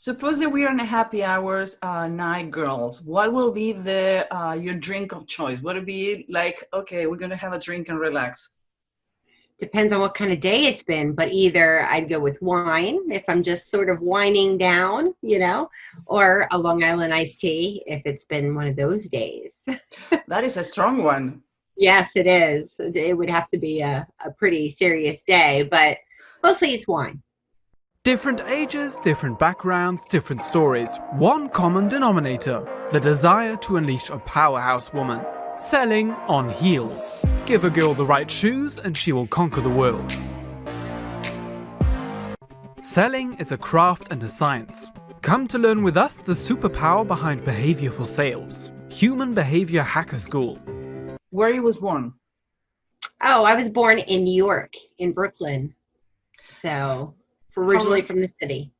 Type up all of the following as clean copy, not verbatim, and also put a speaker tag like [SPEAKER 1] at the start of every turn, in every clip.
[SPEAKER 1] Suppose that we are in a happy hours night, girls. What will be the your drink of choice? What would it be like? Okay, we're gonna have a drink and relax.
[SPEAKER 2] Depends on what kind of day it's been, but either I'd go with wine if I'm just sort of winding down, or a Long Island iced tea if it's been one of those days.
[SPEAKER 1] That is a strong one.
[SPEAKER 2] Yes, it is. It would have to be a pretty serious day, but mostly it's wine.
[SPEAKER 3] Different ages, different backgrounds, different stories. One common denominator: the desire to unleash a powerhouse woman. Selling on heels. Give a girl the right shoes and she will conquer the world. Selling is a craft and a science. Come to learn with us the superpower behind behavior for sales. Human Behavior Hacker School.
[SPEAKER 1] Where you was born?
[SPEAKER 2] Oh, I was born in New York, in Brooklyn. So originally from the city.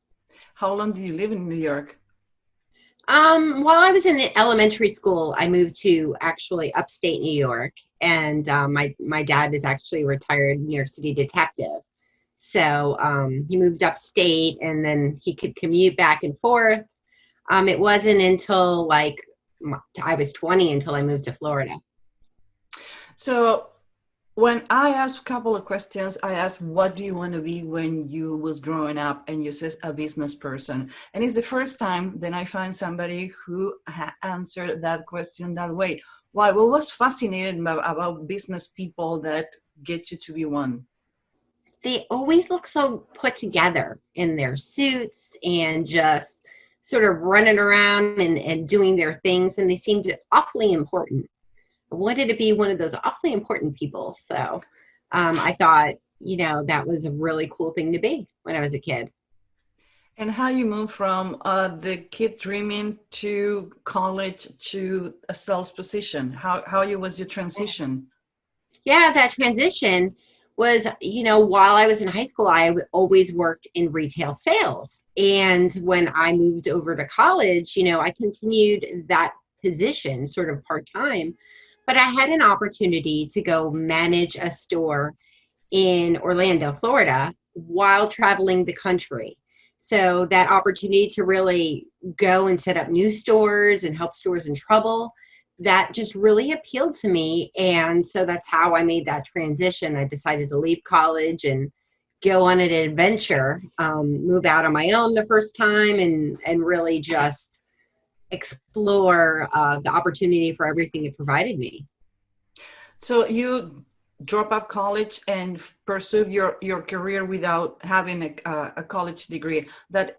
[SPEAKER 1] How long did you live in New York?
[SPEAKER 2] While I was in elementary school, I moved to actually upstate New York, and my dad is actually a retired New York City detective. So he moved upstate, and then he could commute back and forth. It wasn't until I was 20 until I moved to Florida.
[SPEAKER 1] So when I asked a couple of questions, I asked, what do you want to be when you was growing up? And you says a business person. And it's the first time that I find somebody who answered that question that way. Why? What was fascinating about business people that get you to be one?
[SPEAKER 2] They always look so put together in their suits and just sort of running around and doing their things. And they seemed awfully important. I wanted to be one of those awfully important people. So I thought, that was a really cool thing to be when I was a kid.
[SPEAKER 1] And how you move from the kid dreaming to college to a sales position? How was your transition?
[SPEAKER 2] Yeah, that transition was, while I was in high school, I always worked in retail sales. And when I moved over to college, I continued that position sort of part-time. But I had an opportunity to go manage a store in Orlando, Florida, while traveling the country. So that opportunity to really go and set up new stores and help stores in trouble, that just really appealed to me. And so that's how I made that transition. I decided to leave college and go on an adventure, move out on my own the first time, and really just explore the opportunity for everything it provided me.
[SPEAKER 1] So you drop out college and pursue your career without having a college degree. That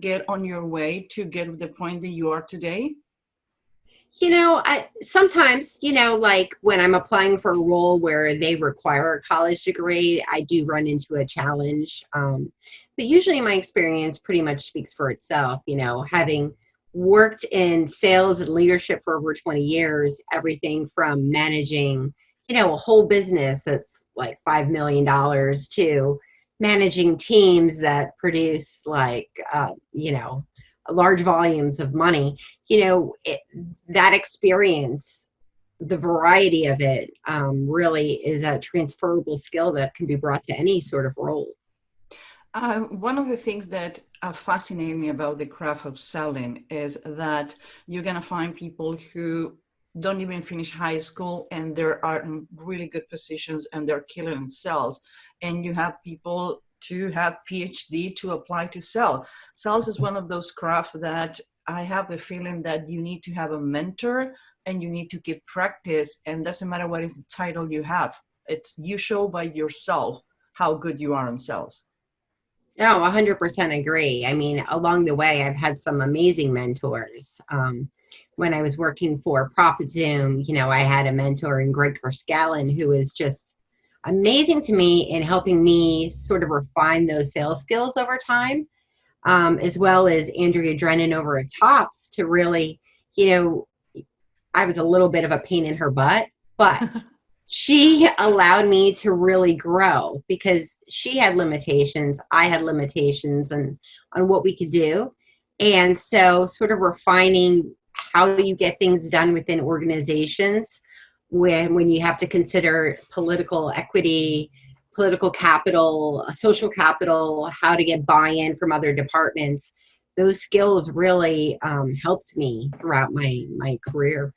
[SPEAKER 1] get on your way to get the point that you are today?
[SPEAKER 2] I sometimes, like when I'm applying for a role where they require a college degree, I do run into a challenge. But usually my experience pretty much speaks for itself, having worked in sales and leadership for over 20 years, everything from managing, a whole business that's like $5 million to managing teams that produce large volumes of money. That experience, the variety of it, really is a transferable skill that can be brought to any sort of role.
[SPEAKER 1] One of the things that fascinate me about the craft of selling is that you're going to find people who don't even finish high school and they are in really good positions and they're killing in sales. And you have people to have PhD to apply to sell. Sales is one of those crafts that I have the feeling that you need to have a mentor and you need to keep practice, and doesn't matter what is the title you have. It's you show by yourself how good you are in sales.
[SPEAKER 2] No, 100% agree. I mean, along the way, I've had some amazing mentors. When I was working for Profit Zoom, I had a mentor in Greg Kerskalen who was just amazing to me in helping me sort of refine those sales skills over time, as well as Andrea Drennan over at Tops to really, I was a little bit of a pain in her butt, but she allowed me to really grow because she had limitations. I had limitations on what we could do. And so sort of refining how you get things done within organizations when you have to consider political equity, political capital, social capital, how to get buy-in from other departments. Those skills really helped me throughout my career.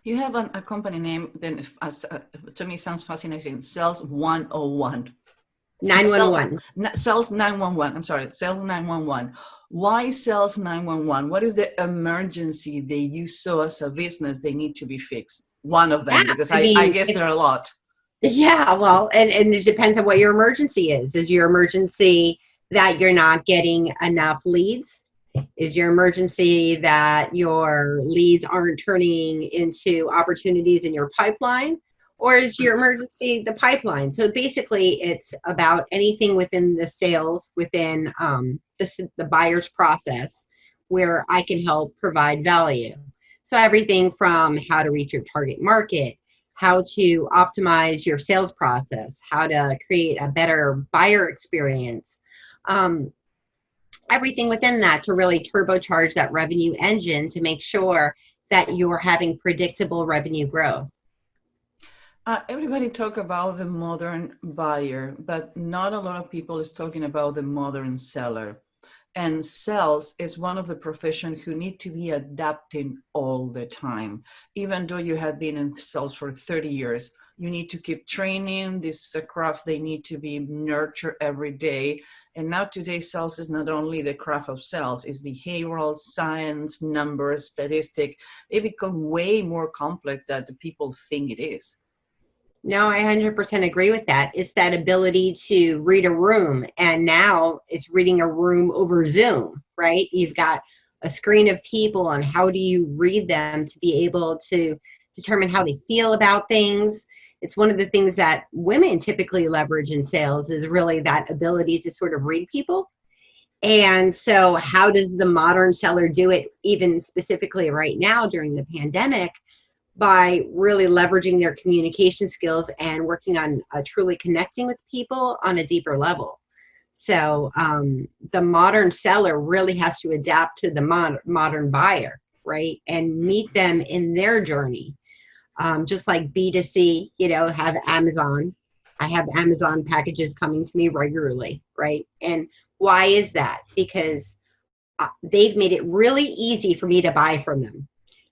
[SPEAKER 1] You have a company name, then to me sounds fascinating, Sales 101.
[SPEAKER 2] 911.
[SPEAKER 1] Sales 911. I'm sorry, Sales 911. Why Sales 911? What is the emergency that you saw as a business they need to be fixed? One of them,
[SPEAKER 2] Yeah,
[SPEAKER 1] because
[SPEAKER 2] I
[SPEAKER 1] I
[SPEAKER 2] mean,
[SPEAKER 1] guess there are a lot.
[SPEAKER 2] yeah, well, and it depends on what your emergency is. Is your emergency that you're not getting enough leads? Is your emergency that your leads aren't turning into opportunities in your pipeline? Or is your emergency the pipeline? So basically, it's about anything within the sales, within the buyer's process, where I can help provide value. So everything from how to reach your target market, how to optimize your sales process, how to create a better buyer experience, everything within that to really turbocharge that revenue engine to make sure that you're having predictable revenue growth.
[SPEAKER 1] Everybody talk about the modern buyer, but not a lot of people is talking about the modern seller. And sales is one of the professions who need to be adapting all the time. Even though you have been in sales for 30 years, you need to keep training. This is a craft they need to be nurtured every day. And now today, sales is not only the craft of sales, it's behavioral science, numbers, statistic. They become way more complex than the people think it is.
[SPEAKER 2] No, I 100% agree with that. It's that ability to read a room, and now it's reading a room over Zoom, right? You've got a screen of people, and how do you read them to be able to determine how they feel about things? It's one of the things that women typically leverage in sales is really that ability to sort of read people. And so how does the modern seller do it, even specifically right now during the pandemic? By really leveraging their communication skills and working on truly connecting with people on a deeper level. So the modern seller really has to adapt to the modern buyer, right? And meet them in their journey. Just like B2C, have Amazon. I have Amazon packages coming to me regularly, right? And why is that? Because they've made it really easy for me to buy from them.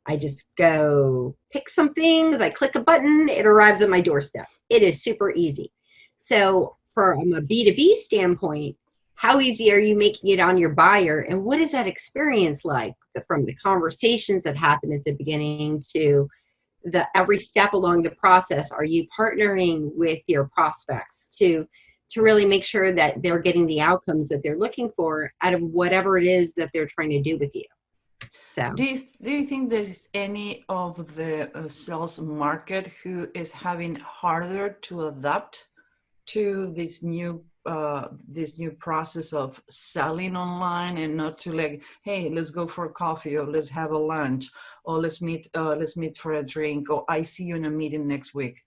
[SPEAKER 2] I just go pick some things, I click a button, it arrives at my doorstep. It is super easy. So from a B2B standpoint, how easy are you making it on your buyer? And what is that experience like from the conversations that happen at the beginning to every step along the process? Are you partnering with your prospects to really make sure that they're getting the outcomes that they're looking for out of whatever it is that they're trying to do with you? So,
[SPEAKER 1] do you think there's any of the sales market who is having harder to adapt to this new process of selling online, and not to like, hey, let's go for coffee, or let's have a lunch, or let's meet for a drink, or I see you in a meeting next week?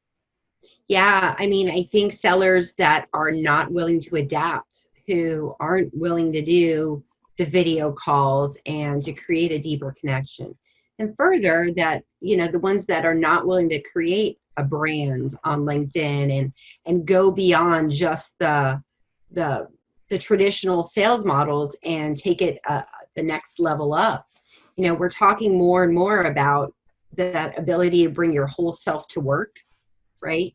[SPEAKER 2] yeah, I mean, I think sellers that are not willing to adapt, who aren't willing to do the video calls and to create a deeper connection. And further, that, the ones that are not willing to create a brand on LinkedIn and go beyond just the traditional sales models and take it the next level up. We're talking more and more about that ability to bring your whole self to work, right?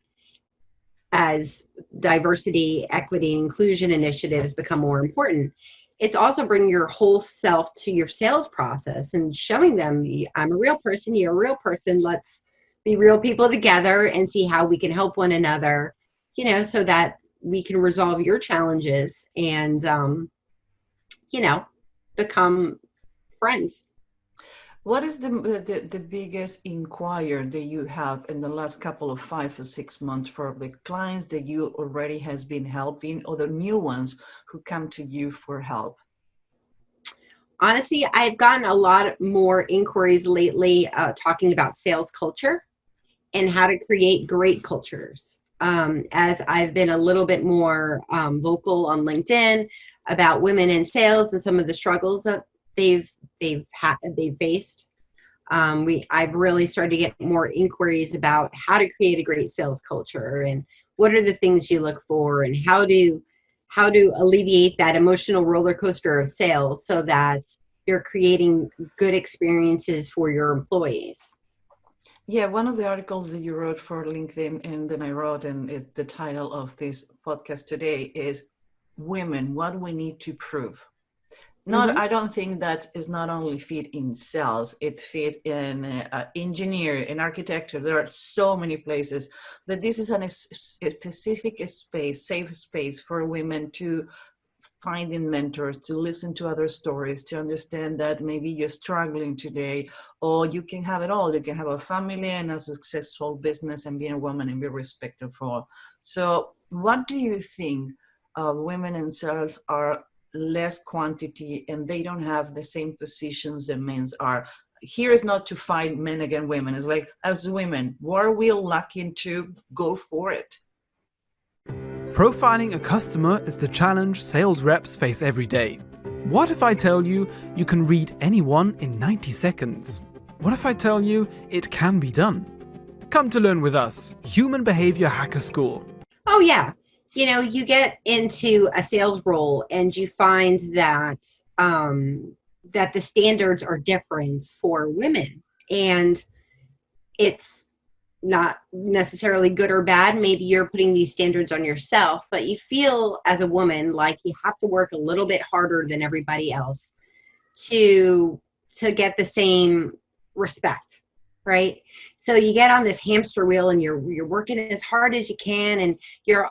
[SPEAKER 2] As diversity, equity, inclusion initiatives become more important. It's also bringing your whole self to your sales process and showing them, I'm a real person, you're a real person. Let's be real people together and see how we can help one another, so that we can resolve your challenges and, become friends.
[SPEAKER 1] What is the biggest inquiry that you have in the last couple of 5 or 6 months for the clients that you already has been helping, or the new ones who come to you for help?
[SPEAKER 2] Honestly, I've gotten a lot more inquiries lately talking about sales culture and how to create great cultures. As I've been a little bit more vocal on LinkedIn about women in sales and some of the struggles that they've faced. I've really started to get more inquiries about how to create a great sales culture and what are the things you look for, and how to alleviate that emotional roller coaster of sales so that you're creating good experiences for your employees.
[SPEAKER 1] Yeah, one of the articles that you wrote for LinkedIn and then I wrote, and it's the title of this podcast today, is Women, What We Need to Prove. Not, I don't think that is not only fit in sales, it fit in engineer, in architecture. There are so many places, but this is a specific space, safe space for women to finding mentors, to listen to other stories, to understand that maybe you're struggling today, or you can have it all. You can have a family and a successful business and be a woman and be respected for all. So what do you think women in sales are less quantity and they don't have the same positions that men are? Here is not to fight men against women. It's like, as women, were we lucky to go for it?
[SPEAKER 3] Profiling a customer is the challenge sales reps face every day. What if I tell you you can read anyone in 90 seconds? What if I tell you it can be done? Come to learn with us, Human Behavior Hacker School.
[SPEAKER 2] Oh yeah. You get into a sales role and you find that that the standards are different for women, and it's not necessarily good or bad. Maybe you're putting these standards on yourself, but you feel as a woman like you have to work a little bit harder than everybody else to get the same respect, right? So you get on this hamster wheel and you're working as hard as you can, and you're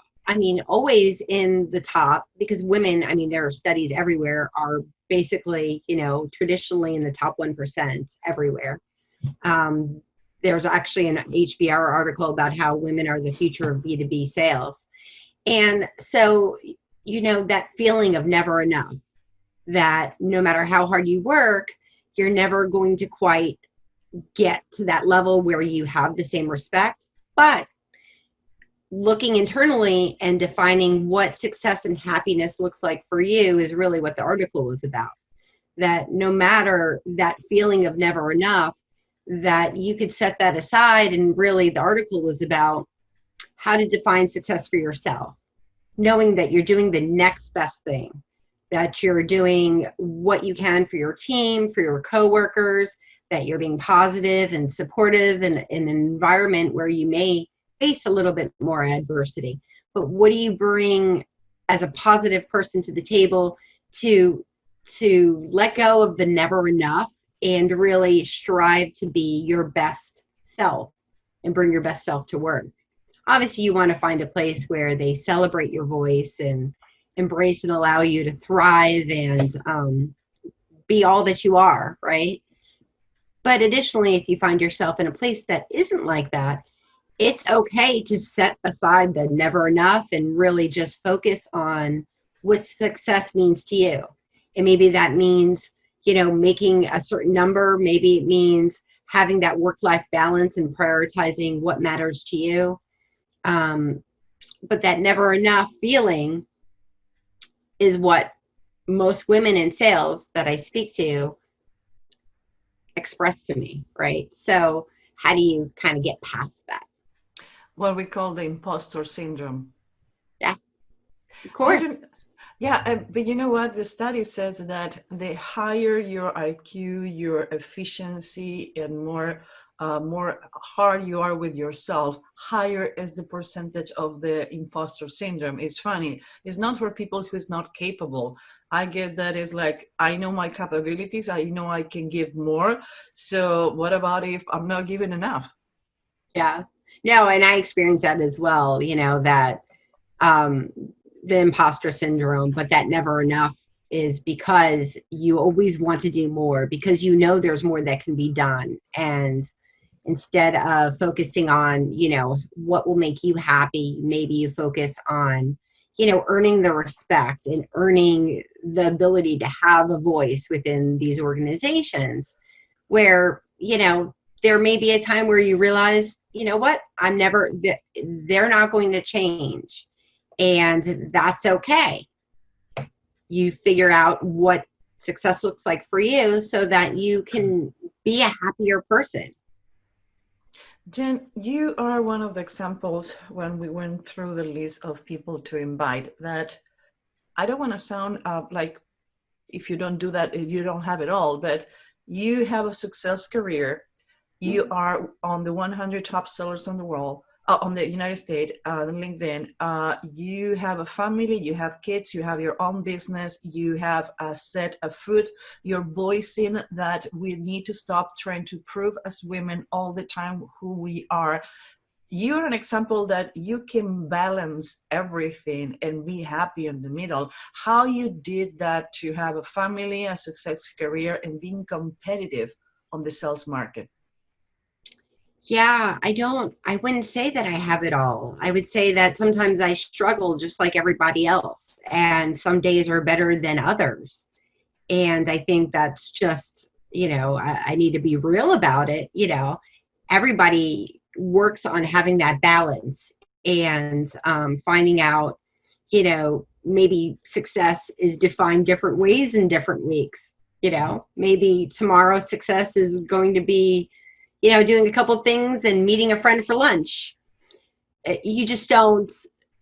[SPEAKER 2] always in the top, because women, there are studies everywhere, are basically, traditionally in the top 1% everywhere. There's actually an HBR article about how women are the future of B2B sales. And so, that feeling of never enough, that no matter how hard you work, you're never going to quite get to that level where you have the same respect. But looking internally and defining what success and happiness looks like for you is really what the article is about. That no matter that feeling of never enough, that you could set that aside, and really the article was about how to define success for yourself, knowing that you're doing the next best thing, that you're doing what you can for your team, for your coworkers, that you're being positive and supportive in an environment where you may face a little bit more adversity. But what do you bring as a positive person to the table to let go of the never enough and really strive to be your best self and bring your best self to work? Obviously, you want to find a place where they celebrate your voice and embrace and allow you to thrive and be all that you are, right? But additionally, if you find yourself in a place that isn't like that, it's okay to set aside the never enough and really just focus on what success means to you. And maybe that means, making a certain number. Maybe it means having that work-life balance and prioritizing what matters to you. But that never enough feeling is what most women in sales that I speak to express to me, right? So how do you kind of get past that?
[SPEAKER 1] What we call the impostor syndrome.
[SPEAKER 2] Yeah, of course.
[SPEAKER 1] But you know what? The study says that the higher your IQ, your efficiency, and more hard you are with yourself, higher is the percentage of the imposter syndrome. It's funny. It's not for people who's not capable. I guess that is like, I know my capabilities. I know I can give more. So what about if I'm not giving enough?
[SPEAKER 2] Yeah. No, and I experienced that as well, that the imposter syndrome, but that never enough is because you always want to do more, because there's more that can be done. And instead of focusing on, what will make you happy, maybe you focus on, earning the respect and earning the ability to have a voice within these organizations where, there may be a time where you realize, what, they're not going to change. And that's okay. You figure out what success looks like for you so that you can be a happier person.
[SPEAKER 1] Jen, you are one of the examples when we went through the list of people to invite that I don't want to sound like if you don't do that, you don't have it all, but you have a success career. You are on the 100 top sellers on the world, on the United States, on LinkedIn. You have a family, you have kids, you have your own business, you have a set of food. You're voicing that we need to stop trying to prove as women all the time who we are. You're an example that you can balance everything and be happy in the middle. How you did that to have a family, a success career, and being competitive on the sales market.
[SPEAKER 2] Yeah, I wouldn't say that I have it all. I would say that sometimes I struggle just like everybody else, and some days are better than others. And I think that's just, I need to be real about it. Everybody works on having that balance and finding out, maybe success is defined different ways in different weeks. Maybe tomorrow's success is going to be doing a couple things and meeting a friend for lunch. You just don't,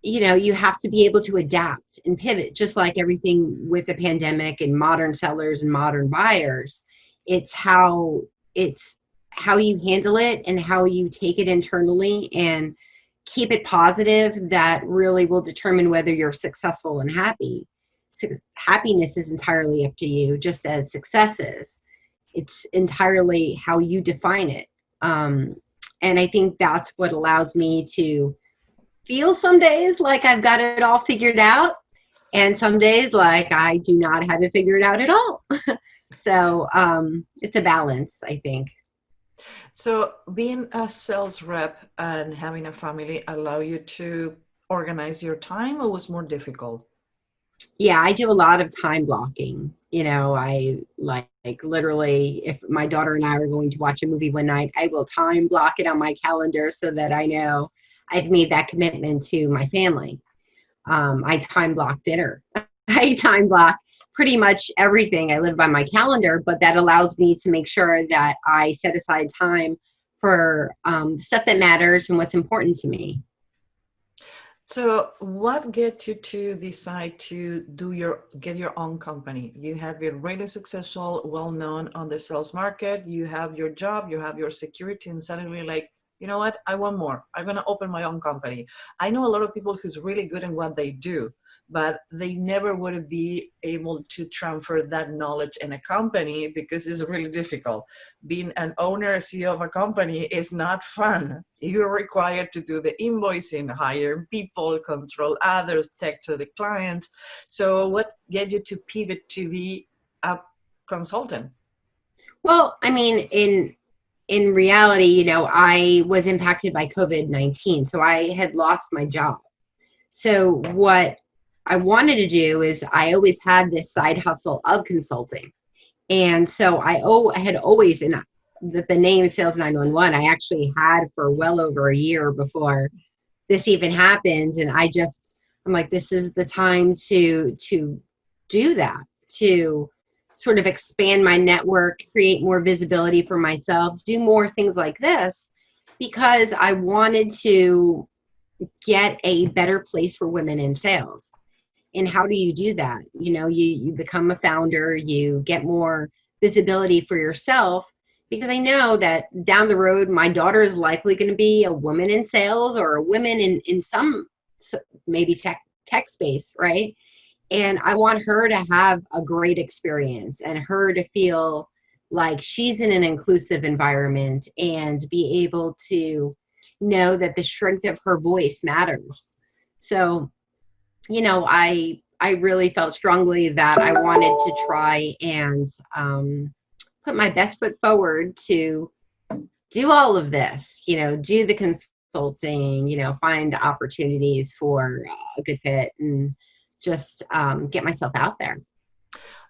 [SPEAKER 2] you have to be able to adapt and pivot, just like everything with the pandemic and modern sellers and modern buyers. It's how you handle it and how you take it internally and keep it positive that really will determine whether you're successful and happy. Happiness is entirely up to you, just as success is. It's entirely how you define it. And I think that's what allows me to feel some days like I've got it all figured out, and some days like I do not have it figured out at all. So it's a balance, I think.
[SPEAKER 1] So being a sales rep and having a family allow you to organize your time, or was more difficult?
[SPEAKER 2] Yeah, I do a lot of time blocking. I like literally, if my daughter and I are going to watch a movie one night, I will time block it on my calendar so that I know I've made that commitment to my family. I time block dinner. I time block pretty much everything. I live by my calendar, but that allows me to make sure that I set aside time for stuff that matters and what's important to me.
[SPEAKER 1] So what get you to decide to get your own company? You have been really successful, well known on the sales market. You have your job, you have your security, and suddenly like, you know what? I want more. I'm going to open my own company. I know a lot of people who's really good in what they do, but they never would be able to transfer that knowledge in a company because it's really difficult. Being an owner, CEO of a company is not fun. You're required to do the invoicing, hire people, control others, take to the clients. So what get you to pivot to be a consultant?
[SPEAKER 2] Well, I mean, in reality, I was impacted by COVID-19, so I had lost my job. So what I wanted to do is I always had this side hustle of consulting. And so I had always, in the name Sales 911, I actually had for well over a year before this even happened. And I'm like, this is the time to do that, to sort of expand my network, create more visibility for myself, do more things like this, because I wanted to get a better place for women in sales. And how do you do that? You become a founder, you get more visibility for yourself, because I know that down the road, my daughter is likely going to be a woman in sales or a woman in some maybe tech space, right? And I want her to have a great experience and her to feel like she's in an inclusive environment and be able to know that the strength of her voice matters. So, I really felt strongly that I wanted to try and put my best foot forward to do all of this, do the consulting, find opportunities for a good fit and just get myself out there.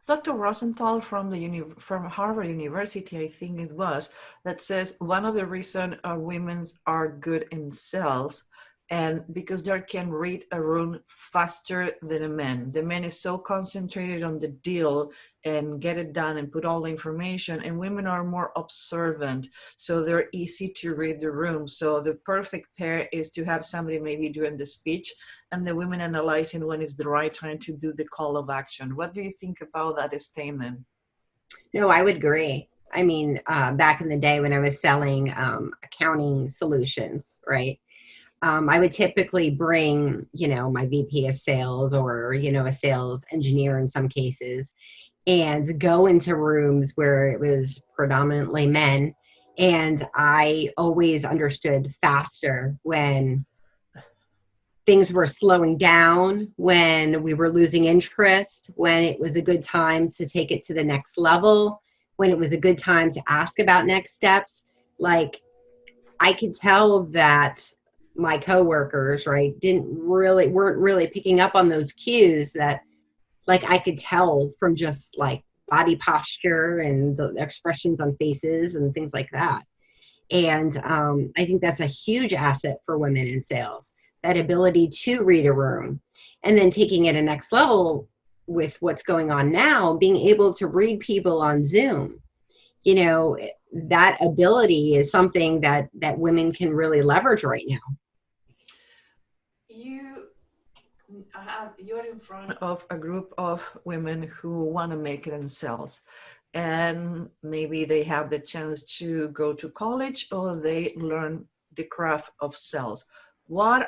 [SPEAKER 1] Dr. Rosenthal from from Harvard University, I think it was, that says one of the reasons women are good in sales And because they can read a room faster than a man. The man is so concentrated on the deal and get it done and put all the information, and women are more observant, so they're easy to read the room. So the perfect pair is to have somebody maybe doing the speech and the women analyzing when is the right time to do the call of action. What do you think about that statement?
[SPEAKER 2] No, I would agree. I mean, back in the day when I was selling accounting solutions, right? I would typically bring, my VP of sales or, a sales engineer in some cases, and go into rooms where it was predominantly men. And I always understood faster when things were slowing down, when we were losing interest, when it was a good time to take it to the next level, when it was a good time to ask about next steps. Like, I could tell that my coworkers, right, weren't really picking up on those cues that, like, I could tell from just like body posture and the expressions on faces and things like that. And I think that's a huge asset for women in sales, that ability to read a room. And then taking it a next level with what's going on now, being able to read people on Zoom, that ability is something that women can really leverage right now.
[SPEAKER 1] You're in front of a group of women who want to make it in sales, and maybe they have the chance to go to college or they learn the craft of sales. What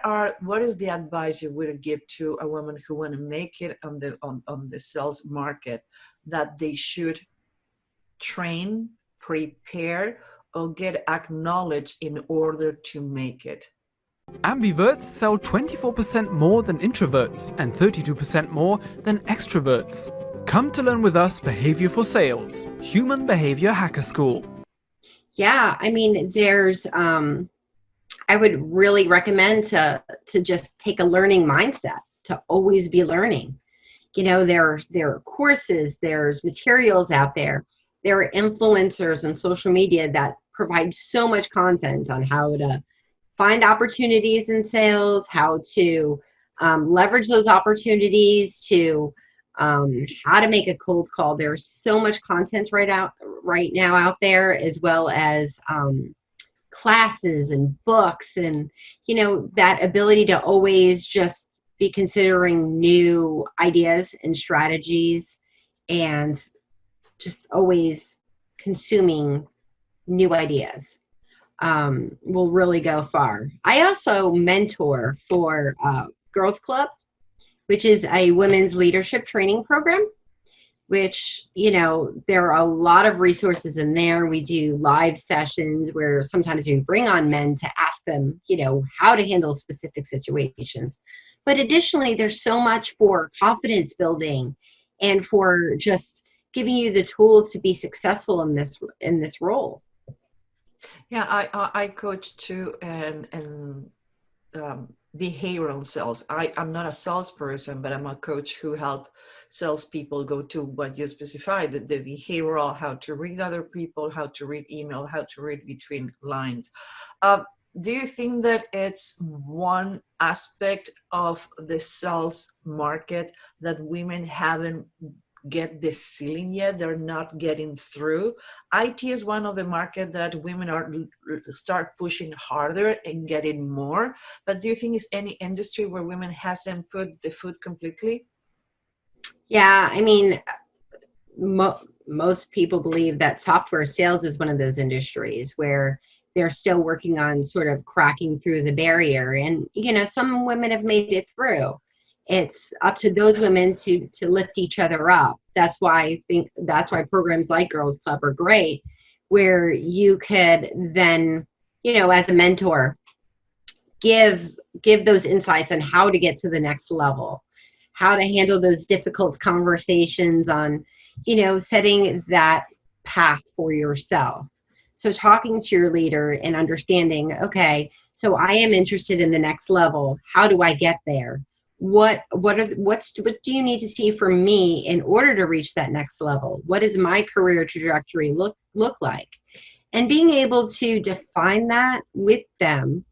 [SPEAKER 1] is the advice you would give to a woman who want to make it on the sales market, that they should train, prepare, or get acknowledged in order to make it?
[SPEAKER 3] Ambiverts sell 24% more than introverts and 32% more than extroverts. Come to learn with us Behavior for Sales, Human Behavior Hacker School.
[SPEAKER 2] Yeah, I mean, there's, I would really recommend to just take a learning mindset, to always be learning. There are courses, there's materials out there. There are influencers on social media that provide so much content on how to find opportunities in sales, how to leverage those opportunities, to how to make a cold call. There's so much content right now out there, as well as classes and books, and that ability to always just be considering new ideas and strategies, and just always consuming new ideas will really go far. I also mentor for Girls Club, which is a women's leadership training program, which, there are a lot of resources in there. We do live sessions where sometimes we bring on men to ask them, how to handle specific situations. But additionally, there's so much for confidence building and for just giving you the tools to be successful in this role.
[SPEAKER 1] Yeah, I coach too, and behavioral sales. I'm not a salesperson, but I'm a coach who help salespeople go to what you specified, the behavioral, how to read other people, how to read email, how to read between lines. Do you think that it's one aspect of the sales market that women haven't get the ceiling yet? They're not getting through. IT is one of the market that women are start pushing harder and getting more. But do you think it's any industry where women hasn't put the foot completely?
[SPEAKER 2] Yeah, I mean, most people believe that software sales is one of those industries where they're still working on sort of cracking through the barrier. And, some women have made it through. It's up to those women to lift each other up. That's why programs like Girls Club are great, where you could then, as a mentor, give those insights on how to get to the next level, how to handle those difficult conversations on, setting that path for yourself. So talking to your leader and understanding, okay, so I am interested in the next level. How do I get there? What do you need to see from me in order to reach that next level? What does my career trajectory look like? And being able to define that with them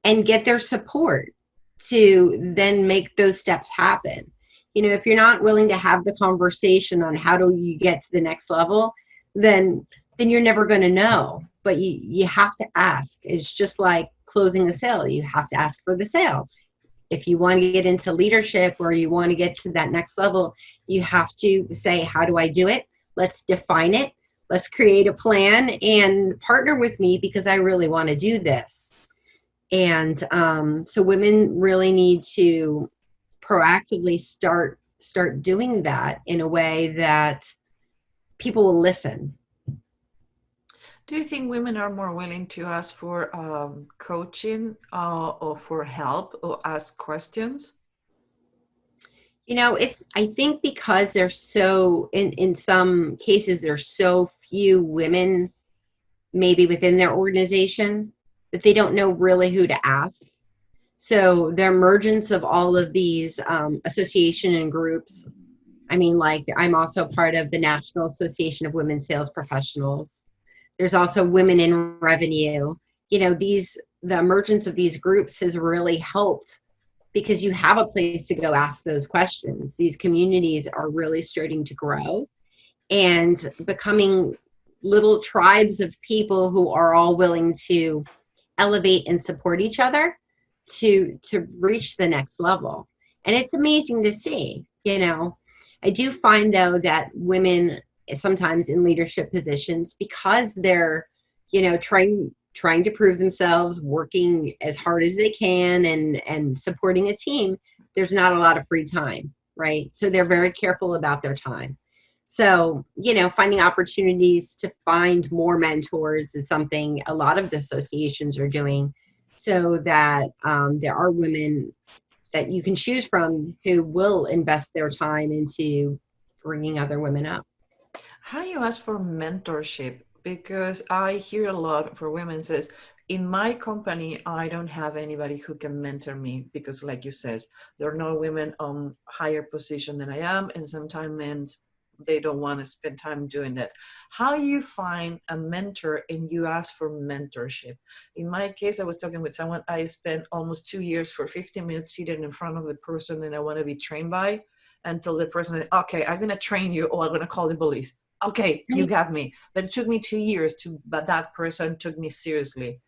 [SPEAKER 2] and get their support to then make those steps happen. If you're not willing to have the conversation on how do you get to the next level, then you're never going to know. But you have to ask. It's just like closing a sale. You have to ask for the sale. If you want to get into leadership or you want to get to that next level, you have to say, how do I do it? Let's define it. Let's create a plan and partner with me because I really want to do this. And so women really need to proactively start doing that in a way that people will listen.
[SPEAKER 1] Do you think women are more willing to ask for coaching or for help or ask questions?
[SPEAKER 2] I think because there's so, in some cases, there's so few women maybe within their organization that they don't know really who to ask. So the emergence of all of these association and groups, like I'm also part of the National Association of Women Sales Professionals. There's also Women in Revenue. The emergence of these groups has really helped because you have a place to go ask those questions. These communities are really starting to grow and becoming little tribes of people who are all willing to elevate and support each other to reach the next level. And it's amazing to see. I do find though that women sometimes in leadership positions, because they're trying to prove themselves, working as hard as they can and supporting a team, there's not a lot of free time, right? So they're very careful about their time. So, finding opportunities to find more mentors is something a lot of the associations are doing, so that there are women that you can choose from who will invest their time into bringing other women up.
[SPEAKER 1] How do you ask for mentorship? Because I hear a lot for women says, in my company, I don't have anybody who can mentor me because like you says, there are no women on higher position than I am. And sometimes men, they don't want to spend time doing that. How you find a mentor and you ask for mentorship? In my case, I was talking with someone, I spent almost 2 years for 15 minutes seated in front of the person that I want to be trained by until the person said, okay, I'm going to train you or I'm going to call the police. Okay, you got me. But it took me 2 years but that person took me seriously.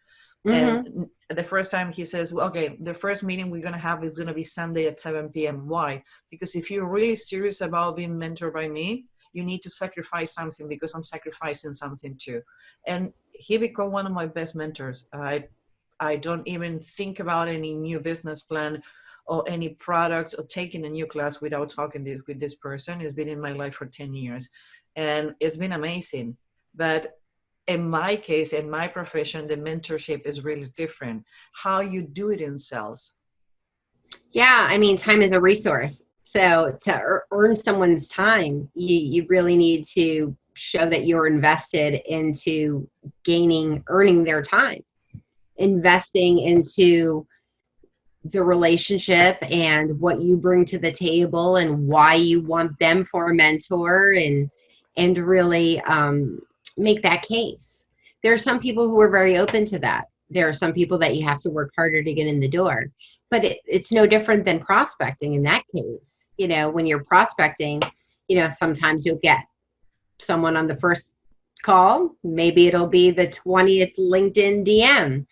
[SPEAKER 2] Mm-hmm.
[SPEAKER 1] And the first time he says, well, okay, the first meeting we're going to have is going to be Sunday at 7 p.m. Why? Because if you're really serious about being mentored by me, you need to sacrifice something because I'm sacrificing something too. And he became one of my best mentors. I don't even think about any new business plan or any products or taking a new class without talking with this person. He's been in my life for 10 years and it's been amazing. But in my case, in my profession, the mentorship is really different. How you do it in sales.
[SPEAKER 2] Yeah, time is a resource. So to earn someone's time, you really need to show that you're invested into earning their time, investing into the relationship and what you bring to the table and why you want them for a mentor, and really make that case. There are some people who are very open to that. There are some people that you have to work harder to get in the door, but it's no different than prospecting in that case. When you're prospecting, sometimes you'll get someone on the first call, maybe it'll be the 20th LinkedIn DM,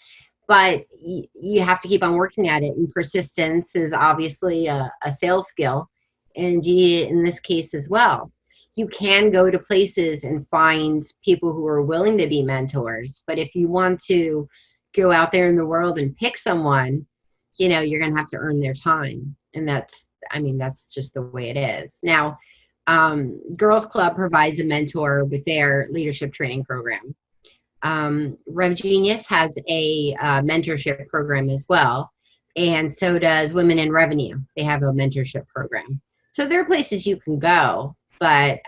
[SPEAKER 2] but you have to keep on working at it. And persistence is obviously a sales skill, and you need it in this case as well. You can go to places and find people who are willing to be mentors, but if you want to go out there in the world and pick someone, you're going to have to earn their time. And that's just the way it is. Now, Girls Club provides a mentor with their leadership training program. Rev Genius has a mentorship program as well. And so does Women in Revenue. They have a mentorship program. So there are places you can go. But,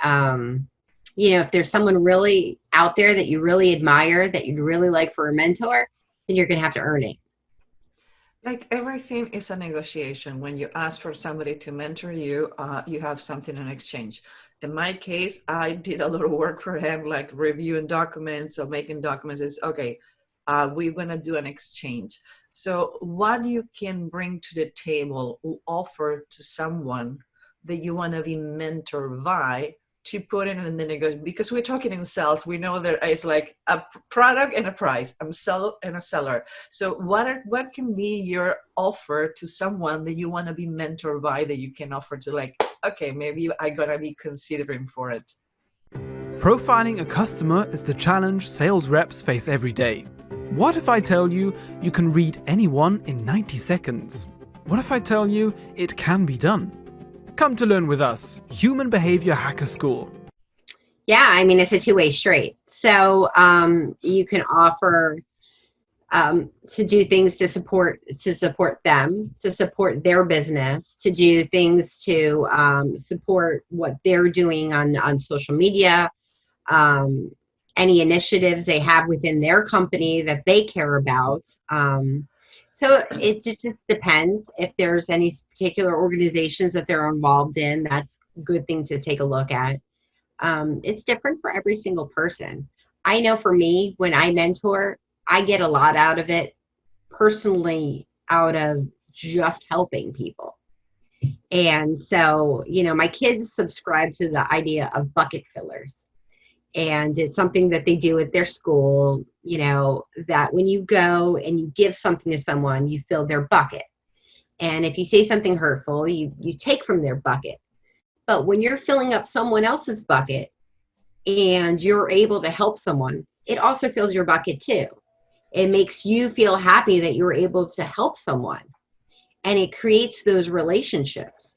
[SPEAKER 2] if there's someone really out there that you really admire, that you'd really like for a mentor, then you're going to have to earn it.
[SPEAKER 1] Like everything is a negotiation. When you ask for somebody to mentor you, you have something in exchange. In my case, I did a lot of work for him, like reviewing documents or making documents. It's okay. we're going to do an exchange. So what you can bring to the table or offer to someone that you want to be mentored by to put in the negotiation, because we're talking in sales, we know there is like a product and a price, I'm seller and a seller. So what can be your offer to someone that you want to be mentored by, that you can offer to, like, okay, maybe I'm gonna be considering for it?
[SPEAKER 3] Profiling a customer is the challenge sales reps face every day. What if I tell you you can read anyone in 90 seconds? What if I tell you it can be done? Come to learn with us, Human Behavior Hacker School.
[SPEAKER 2] Yeah, I mean, it's a two-way street. So you can offer to do things to support them, to support their business, to do things to support what they're doing on social media, any initiatives they have within their company that they care about. So it just depends. If there's any particular organizations that they're involved in, that's a good thing to take a look at. It's different for every single person. I know for me, when I mentor, I get a lot out of it personally, out of just helping people. And so, my kids subscribe to the idea of bucket fillers. And it's something that they do at their school, that when you go and you give something to someone, you fill their bucket. And if you say something hurtful, you take from their bucket. But when you're filling up someone else's bucket and you're able to help someone, it also fills your bucket too. It makes you feel happy that you're able to help someone. And it creates those relationships.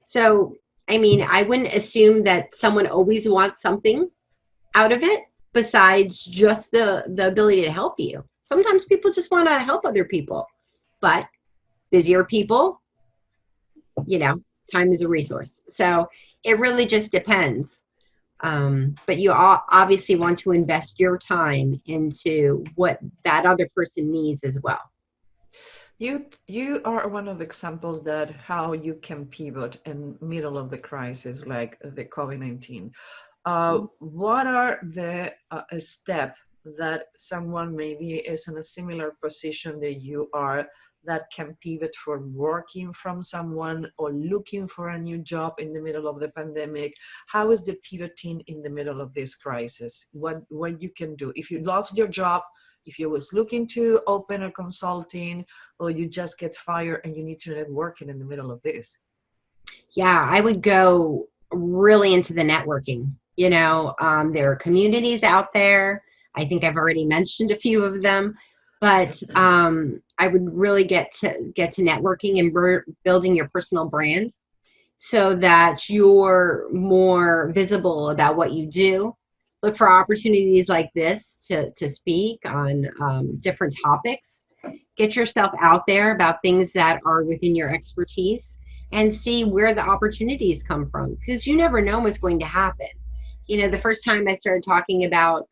[SPEAKER 2] So, I mean, I wouldn't assume that someone always wants something out of it besides just the ability to help you. Sometimes people just want to help other people, but busier people, time is a resource. So it really just depends. But you obviously want to invest your time into what that other person needs as well.
[SPEAKER 1] You are one of the examples that how you can pivot in middle of the crisis, like the COVID-19. What are the steps that someone maybe is in a similar position that you are, that can pivot from working from someone or looking for a new job in the middle of the pandemic? How is the pivoting in the middle of this crisis? What you can do if you lost your job, if you was looking to open a consulting, or you just get fired and you need to network in the middle of this?
[SPEAKER 2] Yeah, I would go really into the networking. There are communities out there. I think I've already mentioned a few of them, but I would really get to networking and building your personal brand so that you're more visible about what you do. Look for opportunities like this to speak on different topics. Get yourself out there about things that are within your expertise and see where the opportunities come from, because you never know what's going to happen. The first time I started talking about,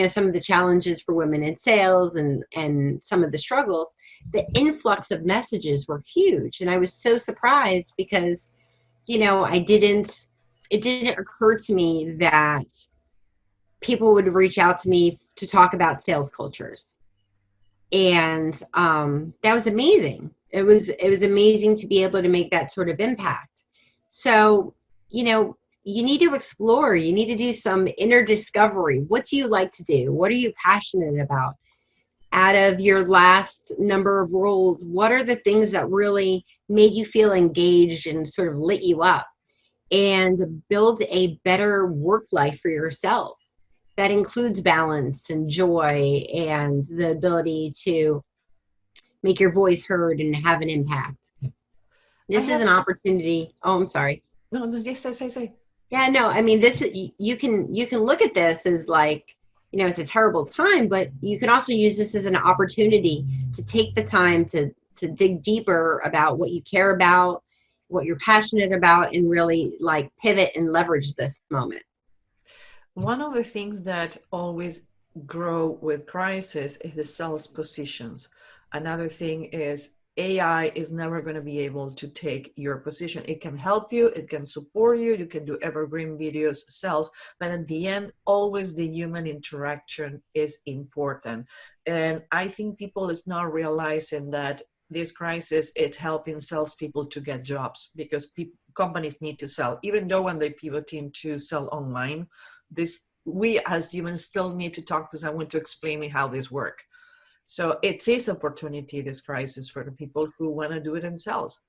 [SPEAKER 2] some of the challenges for women in sales and some of the struggles, the influx of messages were huge. And I was so surprised because, it didn't occur to me that people would reach out to me to talk about sales cultures. And that was amazing. It was amazing to be able to make that sort of impact. So, you need to explore. You need to do some inner discovery. What do you like to do? What are you passionate about? Out of your last number of roles, what are the things that really made you feel engaged and sort of lit you up? And build a better work life for yourself that includes balance and joy and the ability to make your voice heard and have an impact. This is an opportunity. Oh, I'm sorry.
[SPEAKER 1] No, yes, say.
[SPEAKER 2] Yeah, no, I mean, you can look at this as like, it's a terrible time, but you can also use this as an opportunity to take the time to dig deeper about what you care about, what you're passionate about, and really like pivot and leverage this moment.
[SPEAKER 1] One of the things that always grow with crisis is the sales positions. Another thing is AI is never going to be able to take your position. It can help you, it can support you, you can do evergreen videos, sales, but at the end, always the human interaction is important. And I think people is not realizing that this crisis, it's helping salespeople to get jobs because companies need to sell. Even though when they pivot into sell online, we as humans still need to talk to someone to explain me how this works. So it is opportunity, this crisis, for the people who want to do it themselves.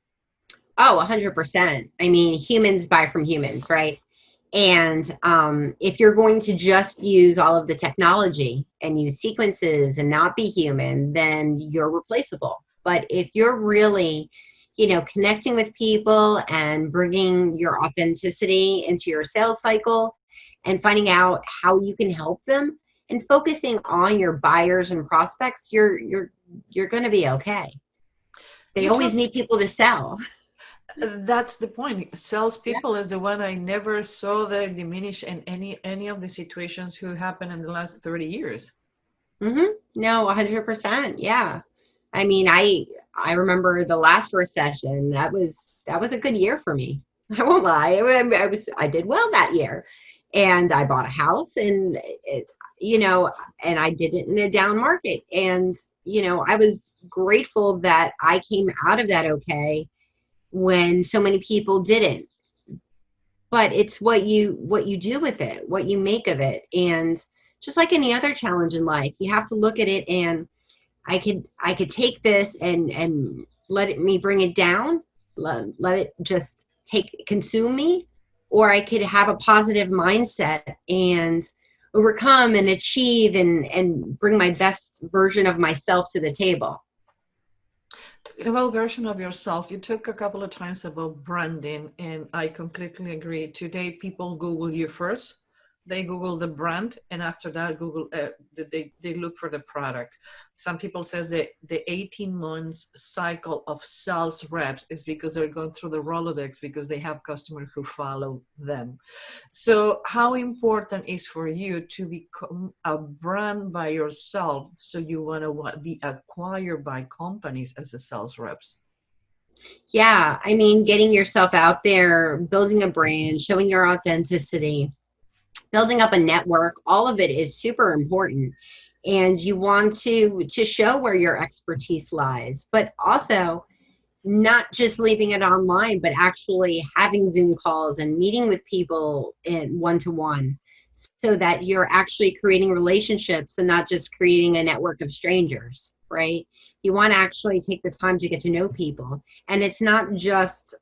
[SPEAKER 2] Oh, 100%. I mean, humans buy from humans, right? And if you're going to just use all of the technology and use sequences and not be human, then you're replaceable. But if you're really, connecting with people and bringing your authenticity into your sales cycle and finding out how you can help them and focusing on your buyers and prospects, you're going to be okay. They always need people to sell.
[SPEAKER 1] That's the point. Salespeople is the one I never saw that diminish in any of the situations who happened in the last 30 years.
[SPEAKER 2] Mm-hmm. No, 100%. Yeah. I mean, I remember the last recession. That was a good year for me. I won't lie. I did well that year, and I bought a house, and and I did it in a down market, and I was grateful that I came out of that okay when so many people didn't. But it's what you do with it, what you make of it, and just like any other challenge in life, you have to look at it and I could take this and me bring it down, let it just consume me, or I could have a positive mindset and overcome and achieve and bring my best version of myself to the table.
[SPEAKER 1] Talking about version of yourself, you talk a couple of times about branding, and I completely agree. Today, people Google you first. They Google the brand, and after that, they look for the product. Some people says that the 18 months cycle of sales reps is because they're going through the Rolodex because they have customers who follow them. So how important is for you to become a brand by yourself so you want to be acquired by companies as a sales reps?
[SPEAKER 2] Yeah, I mean, getting yourself out there, building a brand, showing your authenticity, building up a network, all of it is super important. And you want to show where your expertise lies, but also not just leaving it online, but actually having Zoom calls and meeting with people in one-to-one so that you're actually creating relationships and not just creating a network of strangers, right? You want to actually take the time to get to know people. And it's not just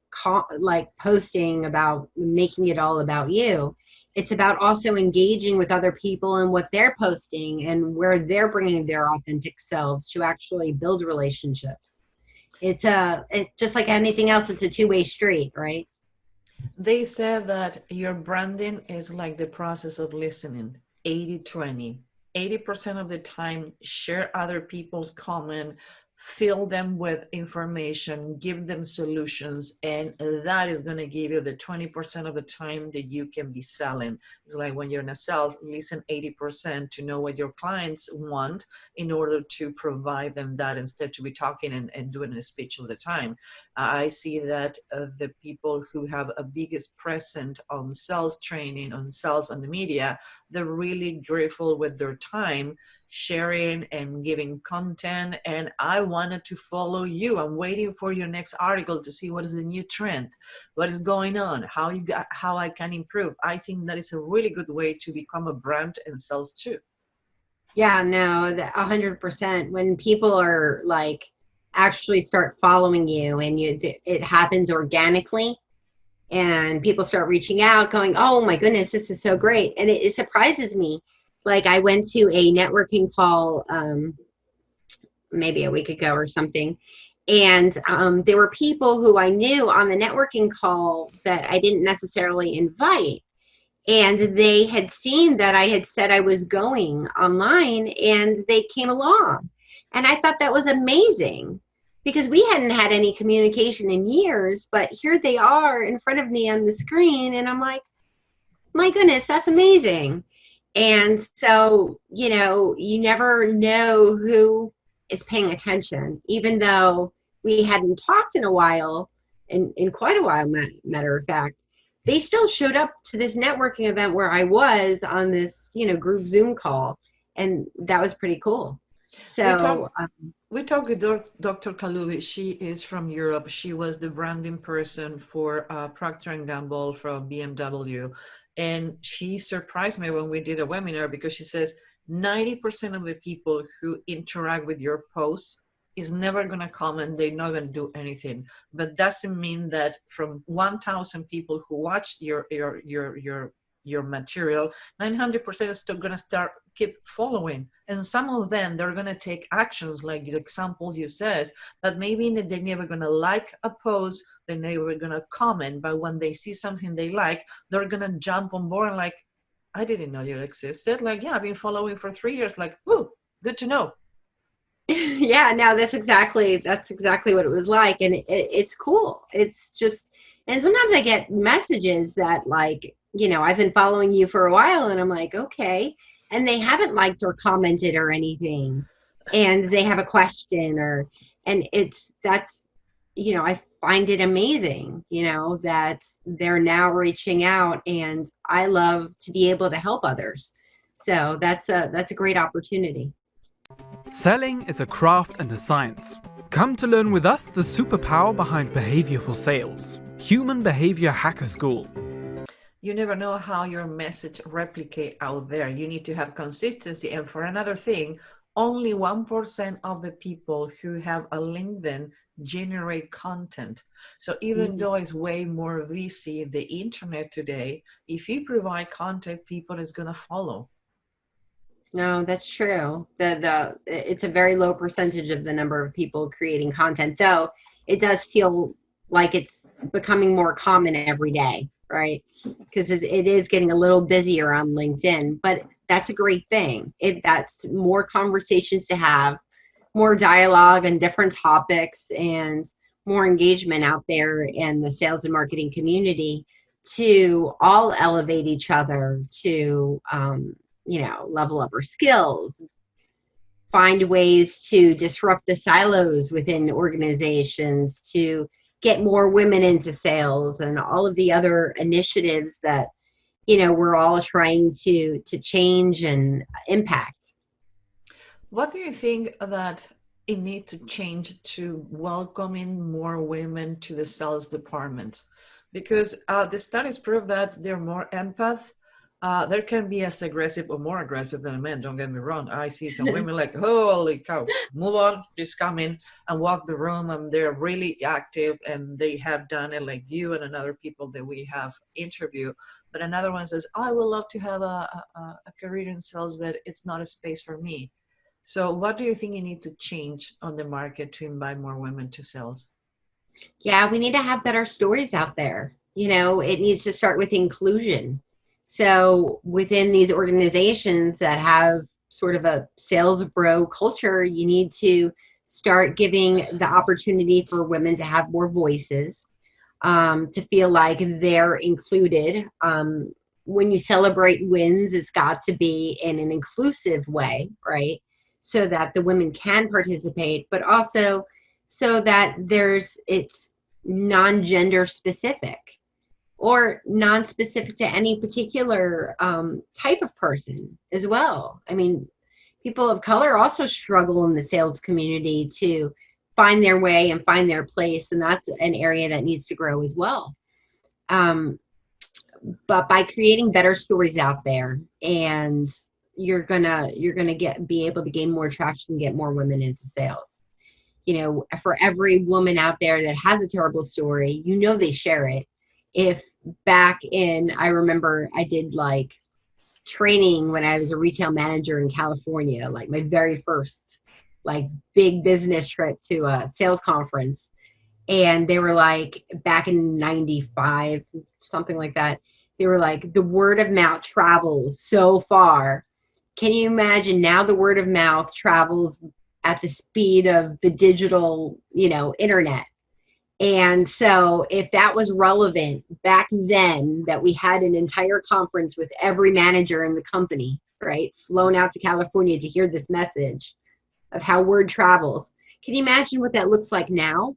[SPEAKER 2] like posting about making it all about you. It's about also engaging with other people and what they're posting and where they're bringing their authentic selves to actually build relationships. It's just like anything else, it's a two-way street, right?
[SPEAKER 1] They said that your branding is like the process of listening, 80-20. 80% of the time, share other people's comment, fill them with information, give them solutions, and that is going to give you the 20% of the time that you can be selling. It's like when you're in a sales, listen 80% to know what your clients want in order to provide them that instead to be talking and doing a speech all the time. I see that the people who have a biggest presence on sales training, on sales on the media, they're really grateful with their time sharing and giving content. And I wanted to follow you. I'm waiting for your next article to see what is the new trend, what is going on, how I can improve. I think that is a really good way to become a brand and sales too.
[SPEAKER 2] Yeah, no, 100%. When people are like actually start following you and it happens organically and people start reaching out going, oh my goodness, this is so great. And it surprises me. Like I went to a networking call maybe a week ago or something. And there were people who I knew on the networking call that I didn't necessarily invite. And they had seen that I had said I was going online and they came along. And I thought that was amazing because we hadn't had any communication in years, but here they are in front of me on the screen. And I'm like, my goodness, that's amazing. And so, you never know who is paying attention, even though we hadn't talked in a while, in quite a while, matter of fact, they still showed up to this networking event where I was on this, group Zoom call. And that was pretty cool.
[SPEAKER 1] We
[SPEAKER 2] So,
[SPEAKER 1] talked we talked with Dr. Kalubi. She is from Europe. She was the branding person for Procter & Gamble from BMW. And she surprised me when we did a webinar because she says 90% of the people who interact with your posts is never going to comment. They're not going to do anything. But doesn't mean that from 1,000 people who watch your material, 900% is still going to start keep following, and some of them they're going to take actions like the example you says, but maybe they're never going to like a post, they're never going to comment, but when they see something they like, they're going to jump on board and like, I didn't know you existed, like, yeah, I've been following for 3 years, like, ooh, good to know.
[SPEAKER 2] Yeah, no, that's exactly what it was like. And it's cool. It's just, and sometimes I get messages that like, I've been following you for a while, and I'm like, okay. And they haven't liked or commented or anything. And they have a question and I find it amazing, that they're now reaching out, and I love to be able to help others. So that's a great opportunity.
[SPEAKER 3] Selling is a craft and a science. Come to learn with us the superpower behind behavior for sales. Human Behavior Hacker School.
[SPEAKER 1] You never know how your message replicate out there. You need to have consistency. And for another thing, only 1% of the people who have a LinkedIn generate content. So even though it's way more VC, the internet today, if you provide content, people is going to follow.
[SPEAKER 2] No, that's true. It's a very low percentage of the number of people creating content, though it does feel like it's becoming more common every day, right? Because it is getting a little busier on LinkedIn, but that's a great thing. That's more conversations to have, more dialogue on different topics, and more engagement out there in the sales and marketing community to all elevate each other, to level up our skills, find ways to disrupt the silos within organizations, to get more women into sales, and all of the other initiatives that, we're all trying to change and impact.
[SPEAKER 1] What do you think that it needs to change to welcoming more women to the sales department? Because the studies prove that they're more empath. There can be as aggressive or more aggressive than men, don't get me wrong. I see some women like, holy cow, move on, she's coming, and walk the room, and they're really active, and they have done it like you and another people that we have interviewed. But another one says, I would love to have a career in sales, but it's not a space for me. So what do you think you need to change on the market to invite more women to sales?
[SPEAKER 2] Yeah, we need to have better stories out there. It needs to start with inclusion. So within these organizations that have sort of a sales bro culture, you need to start giving the opportunity for women to have more voices, to feel like they're included. When you celebrate wins, it's got to be in an inclusive way, right? So that the women can participate, but also so that it's non-gender specific, or non-specific to any particular type of person as well. I mean, people of color also struggle in the sales community to find their way and find their place, and that's an area that needs to grow as well. But by creating better stories out there, and you're gonna be able to gain more traction and get more women into sales. For every woman out there that has a terrible story, they share it. If I remember I did like training when I was a retail manager in California, like my very first like big business trip to a sales conference. And they were like, back in 95, something like that, they were like, the word of mouth travels so far. Can you imagine now the word of mouth travels at the speed of the digital, internet? And so if that was relevant back then, that we had an entire conference with every manager in the company, right, flown out to California to hear this message of how word travels, Can you imagine what that looks like now?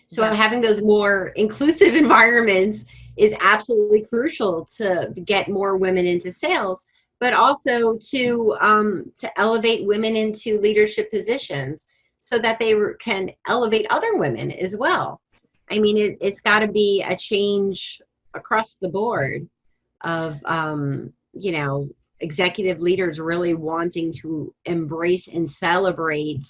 [SPEAKER 2] So
[SPEAKER 1] Yeah.
[SPEAKER 2] having those more inclusive environments is absolutely crucial to get more women into sales, but also to elevate women into leadership positions so that they can elevate other women as well. I mean, it's got to be a change across the board of, executive leaders really wanting to embrace and celebrate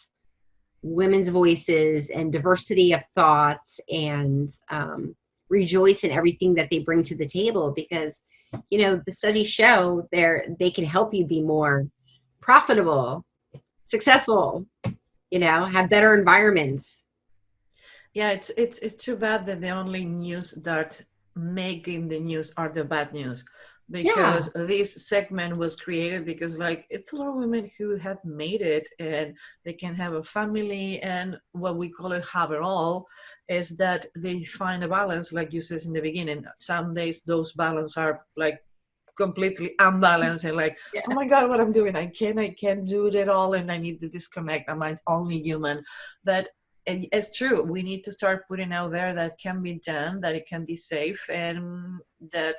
[SPEAKER 2] women's voices and diversity of thoughts, and rejoice in everything that they bring to the table, because the studies show they can help you be more profitable, successful, have better environments.
[SPEAKER 1] Yeah, it's too bad that the only news that making the news are the bad news,
[SPEAKER 2] Yeah.
[SPEAKER 1] because this segment was created because like it's a lot of women who have made it and they can have a family, and what we call it have it all is that they find a balance, like you said in the beginning. Some days those balance are like completely unbalanced and like, oh
[SPEAKER 2] Yeah.
[SPEAKER 1] my god, what I'm doing, I can't do it at all, and I need to disconnect, am I only human? But it's true, we need to start putting out there that can be done, that it can be safe, and that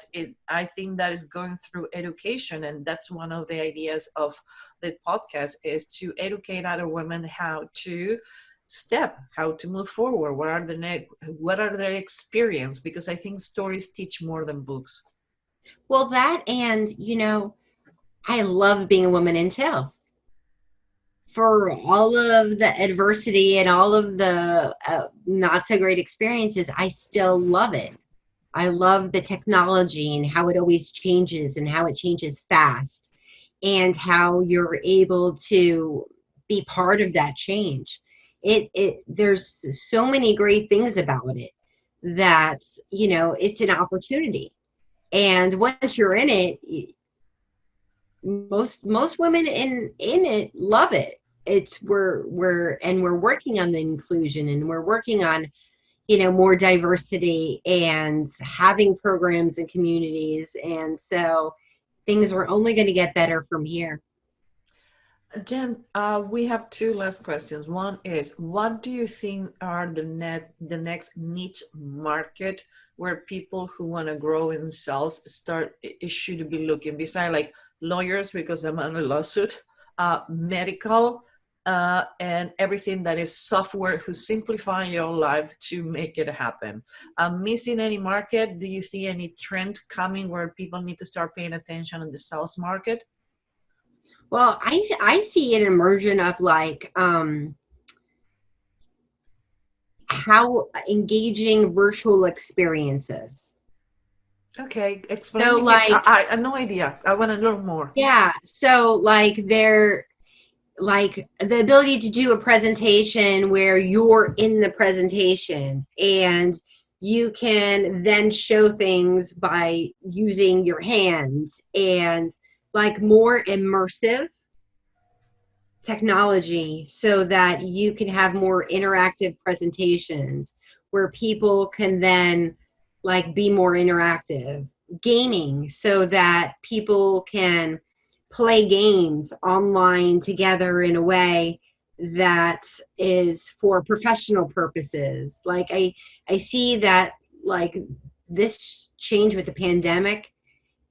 [SPEAKER 1] I think that is going through education, and that's one of the ideas of the podcast, is to educate other women how to how to move forward, what are their experience, because I think stories teach more than books.
[SPEAKER 2] Well, that, and I love being a woman in sales. For all of the adversity and all of the not so great experiences, I still love it. I love the technology and how it always changes and how it changes fast, and how you're able to be part of that change. There's so many great things about it that, it's an opportunity. And once you're in it, most women in it love it. It's we're working on the inclusion, and we're working on more diversity and having programs and communities, and so things are only going to get better from here.
[SPEAKER 1] Jen, we have two last questions. One is, what do you think are the next niche market where people who want to grow in sales should be looking, beside like lawyers because I'm on a lawsuit, medical, and everything that is software who simplify your life to make it happen. Missing any market? Do you see any trend coming where people need to start paying attention on the sales market?
[SPEAKER 2] Well, I see an immersion of like how engaging virtual experiences.
[SPEAKER 1] Okay,
[SPEAKER 2] So
[SPEAKER 1] explain it.
[SPEAKER 2] like,
[SPEAKER 1] I have no idea. I want to learn more.
[SPEAKER 2] yeah, so like they're like the ability to do a presentation where you're in the presentation, and you can then show things by using your hands, and like more immersive technology, so that you can have more interactive presentations where people can then like be more interactive. Gaming, so that people can play games online together in a way that is for professional purposes. Like I see that like this change with the pandemic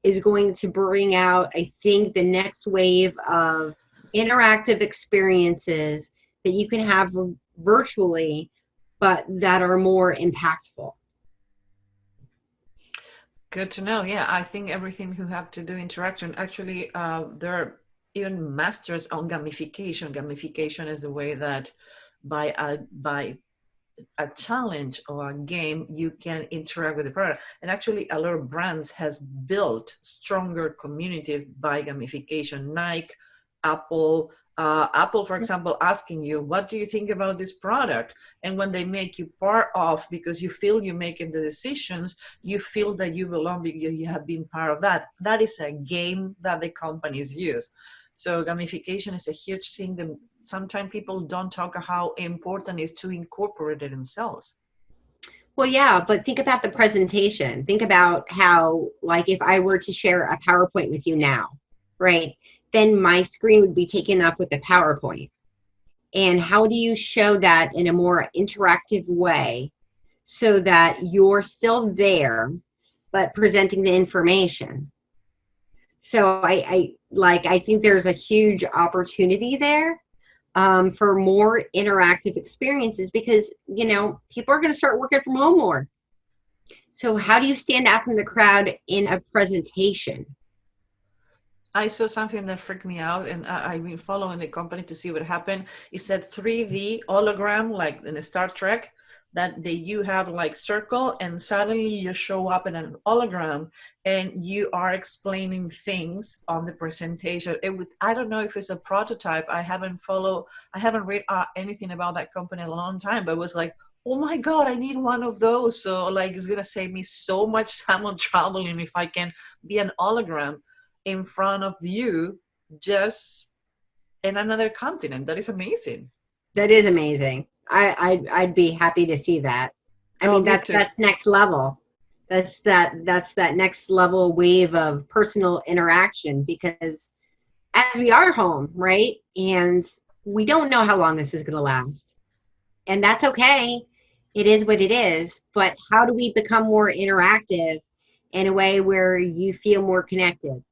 [SPEAKER 2] is going to bring out, I think, the next wave of interactive experiences that you can have virtually, but that are more impactful.
[SPEAKER 1] Good to know. Yeah, I think everything who have to do interaction. Actually, there are even masters on gamification. Gamification is a way that by a challenge or a game, you can interact with the product. And actually, a lot of brands has built stronger communities by gamification. Nike, Apple, Apple, for example, asking you, what do you think about this product? And when they make you part of, because you feel you're making the decisions, you feel that you belong because you have been part of that. That is a game that the companies use. So gamification is a huge thing that sometimes people don't talk how important it is to incorporate it in sales.
[SPEAKER 2] Well, yeah, but think about the presentation. Think about how, like, if I were to share a PowerPoint with you now, right, then my screen would be taken up with the PowerPoint. And how do you show that in a more interactive way so that you're still there, but presenting the information? So I think there's a huge opportunity there for more interactive experiences, because, you know, people are going to start working from home more. So how do you stand out from the crowd in a presentation?
[SPEAKER 1] I saw something that freaked me out, and I've been following the company to see what happened. It said 3D hologram, like in Star Trek, that you have like circle, and suddenly you show up in an hologram, and you are explaining things on the presentation. I don't know if it's a prototype. I haven't read anything about that company in a long time, but it was like, oh my God, I need one of those. So like, it's gonna save me so much time on traveling if I can be an hologram in front of you, just in another continent. That is amazing.
[SPEAKER 2] That is amazing. I'd be happy to see that. I mean,
[SPEAKER 1] Me too.
[SPEAKER 2] that's next level. That's that next level wave of personal interaction, because as we are home, right? And we don't know how long this is going to last. And that's okay. It is what it is. But how do we become more interactive in a way where you feel more connected?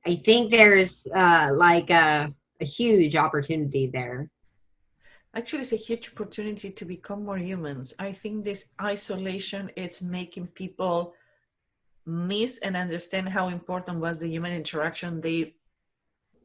[SPEAKER 2] I think there's like a huge opportunity there.
[SPEAKER 1] Actually, it's a huge opportunity to become more humans. I think this isolation is making people miss and understand how important was the human interaction. They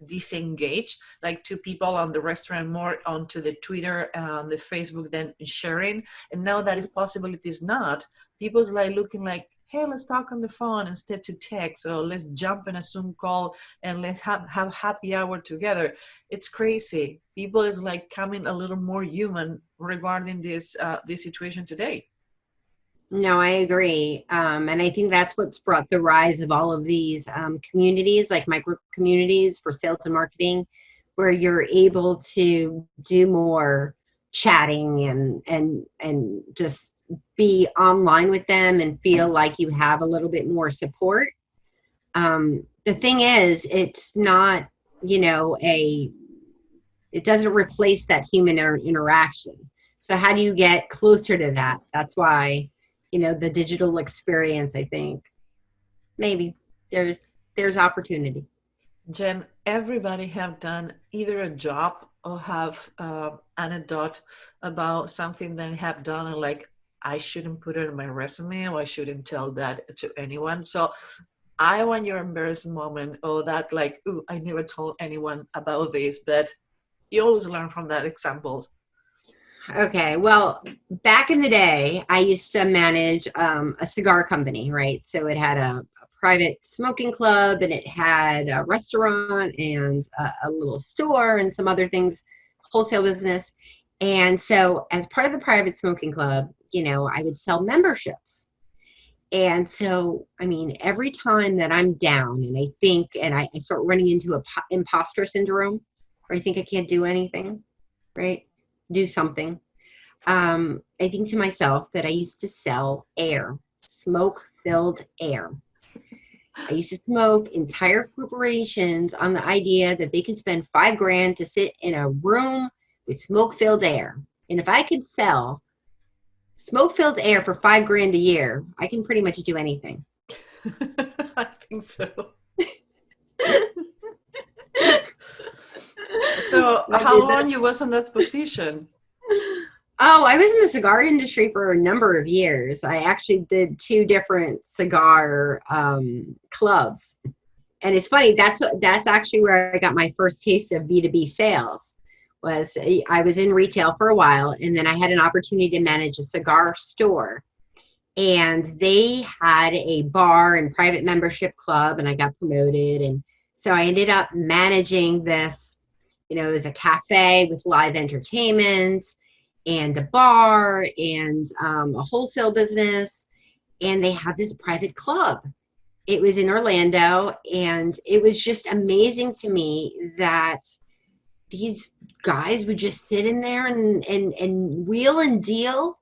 [SPEAKER 1] disengage, like two people on the restaurant, more onto the Twitter and the Facebook than sharing. And now that is possibility is not, people's like looking like, hey, let's talk on the phone instead to text, or let's jump in a Zoom call and let's have happy hour together. It's crazy. People is like coming a little more human regarding this situation today.
[SPEAKER 2] No, I agree. And I think that's what's brought the rise of all of these communities, like micro communities for sales and marketing, where you're able to do more chatting and just be online with them and feel like you have a little bit more support. The thing is, it's not, you know, it doesn't replace that human interaction. So how do you get closer to that? That's why, you know, the digital experience, I think maybe there's opportunity.
[SPEAKER 1] Jen, everybody have done either a job or have anecdote about something that they have done, and like, I shouldn't put it in my resume, or I shouldn't tell that to anyone. So I want your embarrassing moment, or that like, ooh, I never told anyone about this, but you always learn from that examples.
[SPEAKER 2] Okay, well, back in the day, I used to manage a cigar company, right? So it had a private smoking club, and it had a restaurant and a little store and some other things, wholesale business. And so as part of the private smoking club, you know, I would sell memberships. And so, I mean, every time that I'm down and I think, and I start running into impostor syndrome, or I think I can't do anything, right? Do something. I think to myself that I used to sell air, smoke-filled air. I used to smoke entire corporations on the idea that they could spend $5,000 to sit in a room with smoke-filled air. And if I could sell smoke-filled air for $5,000 a year, I can pretty much do anything.
[SPEAKER 1] I think so. So how long you was in that position?
[SPEAKER 2] Oh, I was in the cigar industry for a number of years. I actually did 2 different cigar clubs. And it's funny, that's actually where I got my first taste of B2B sales. Was I was in retail for a while, and then I had an opportunity to manage a cigar store. And they had a bar and private membership club, and I got promoted. And so I ended up managing this, you know, it was a cafe with live entertainment and a bar and a wholesale business. And they had this private club. It was in Orlando, and it was just amazing to me that these guys would just sit in there and wheel and deal,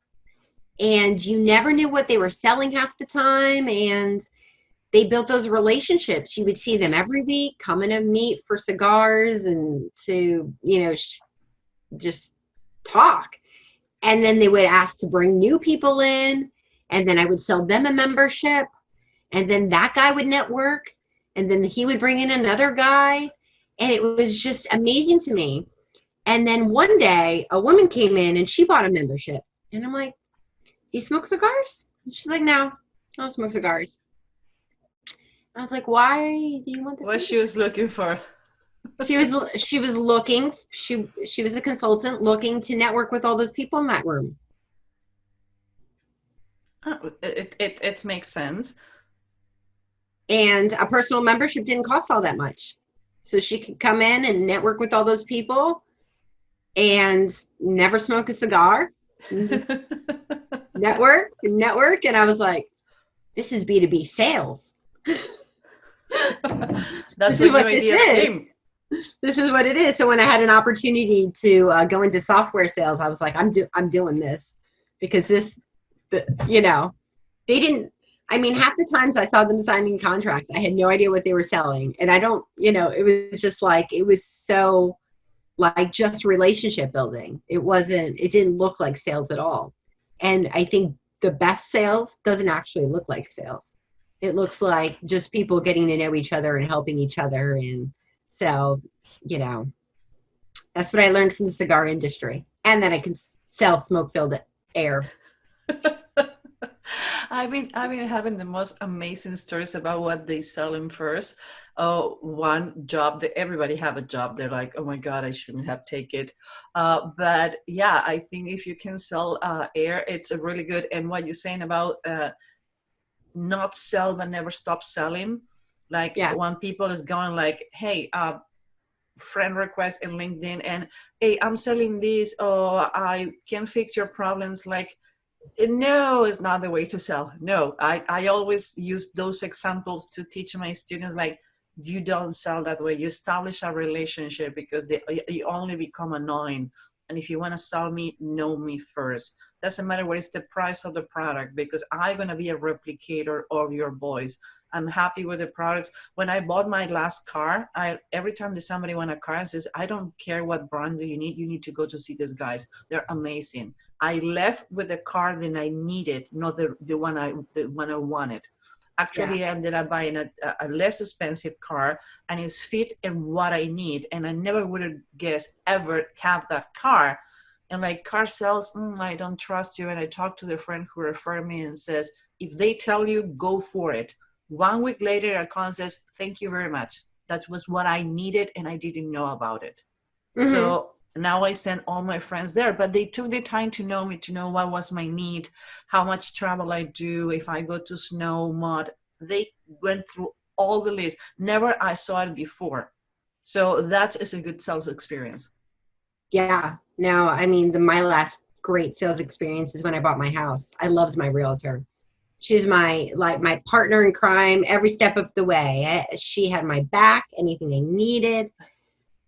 [SPEAKER 2] and you never knew what they were selling half the time. And they built those relationships. You would see them every week coming to meet for cigars and to, you know, just talk. And then they would ask to bring new people in, and then I would sell them a membership, and then that guy would network, and then he would bring in another guy, and it was just amazing to me. And then one day a woman came in and she bought a membership, and I'm like, do you smoke cigars? And she's like, no, I don't smoke cigars. I was like, why do you want this?
[SPEAKER 1] What she was looking for?
[SPEAKER 2] She was looking, she was a consultant looking to network with all those people in that room.
[SPEAKER 1] It makes sense.
[SPEAKER 2] And a personal membership didn't cost all that much. So she could come in and network with all those people and never smoke a cigar. network. And I was like, this is B2B sales.
[SPEAKER 1] That's what your idea came.
[SPEAKER 2] This is what it is. So when I had an opportunity to go into software sales, I was like, I'm doing this, because they didn't, I mean, half the times I saw them signing contracts, I had no idea what they were selling. And it was just like, it was so like just relationship building. It didn't look like sales at all. And I think the best sales doesn't actually look like sales. It looks like just people getting to know each other and helping each other. And so, that's what I learned from the cigar industry. And then I can sell smoke-filled air.
[SPEAKER 1] I've been having the most amazing stories about what they sell in first. Oh, one job that everybody have a job. They're like, oh my God, I shouldn't have taken it. But yeah, I think if you can sell air, it's a really good. And what you're saying about not sell but never stop selling. Like when people is going like, hey, friend request in LinkedIn and hey, I'm selling this, or I can fix your problems. Like, no, it's not the way to sell. No, I always use those examples to teach my students, like, you don't sell that way. You establish a relationship, because you only become annoying. And if you want to sell me, know me first. Doesn't matter what is the price of the product, because I'm going to be a replicator of your voice. I'm happy with the products. When I bought my last car, every time that somebody want a car, I says, I don't care what brand do you need to go to see these guys. They're amazing. I left with the car that I needed, not the one I wanted. Actually, I ended up buying a less expensive car, and it's fit in what I need. And I never would have guessed ever have that car. And like car sales, I don't trust you. And I talked to the friend who referred me and says, if they tell you, go for it. 1 week later, a call says, thank you very much. That was what I needed, and I didn't know about it. Mm-hmm. So now I send all my friends there, but they took the time to know me, to know what was my need, how much travel I do, if I go to snow, mud. They went through all the list. Never I saw it before. So that is a good sales experience.
[SPEAKER 2] Yeah. No, I mean, my last great sales experience is when I bought my house. I loved my realtor. She's my partner in crime every step of the way. She had my back, anything I needed,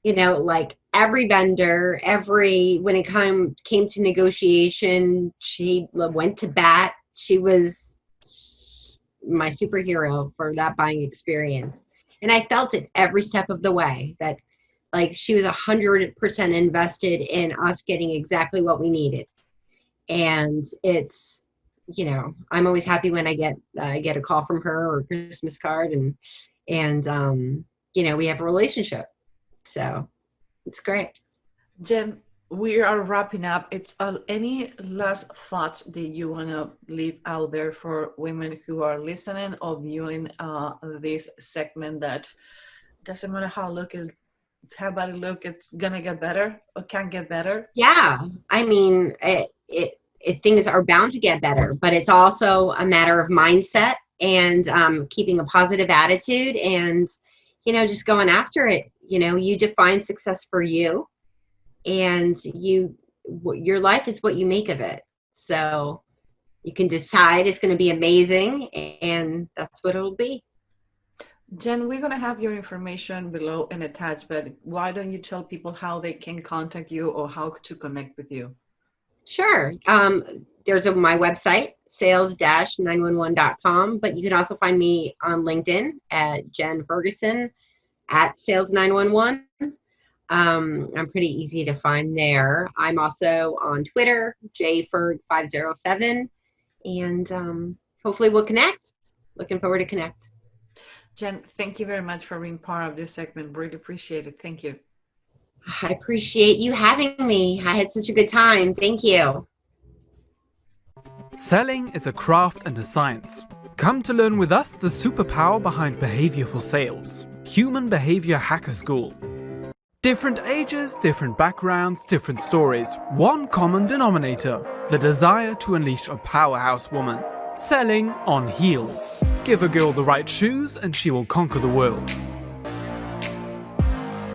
[SPEAKER 2] like every vendor, when it came to negotiation, she went to bat. She was my superhero for that buying experience. And I felt it every step of the way, that like she was 100% invested in us getting exactly what we needed. And it's, I'm always happy when I get a call from her or a Christmas card, and we have a relationship. So it's great.
[SPEAKER 1] Jen, we are wrapping up. It's any last thoughts that you want to leave out there for women who are listening or viewing this segment, that doesn't matter how bad it look, it's gonna get better or can get better?
[SPEAKER 2] Yeah, I mean, things are bound to get better, but it's also a matter of mindset and keeping a positive attitude and, just going after it. You define success for you, and your life is what you make of it. So you can decide it's going to be amazing, and that's what it'll be.
[SPEAKER 1] Jen, we're going to have your information below and attached, but why don't you tell people how they can contact you or how to connect with you?
[SPEAKER 2] Sure. There's my website, sales-911.com, but you can also find me on LinkedIn at Jen Ferguson at Sales 911. I'm pretty easy to find there. I'm also on Twitter, jferg507, and hopefully we'll connect. Looking forward to connect.
[SPEAKER 1] Jen, thank you very much for being part of this segment. Really appreciate it. Thank you.
[SPEAKER 2] I appreciate you having me. I had such a good time. Thank you.
[SPEAKER 3] Selling is a craft and a science. Come to learn with us the superpower behind behavior for sales. Human Behavior Hacker School. Different ages, different backgrounds, different stories. One common denominator: the desire to unleash a powerhouse woman. Selling on heels. Give a girl the right shoes and she will conquer the world.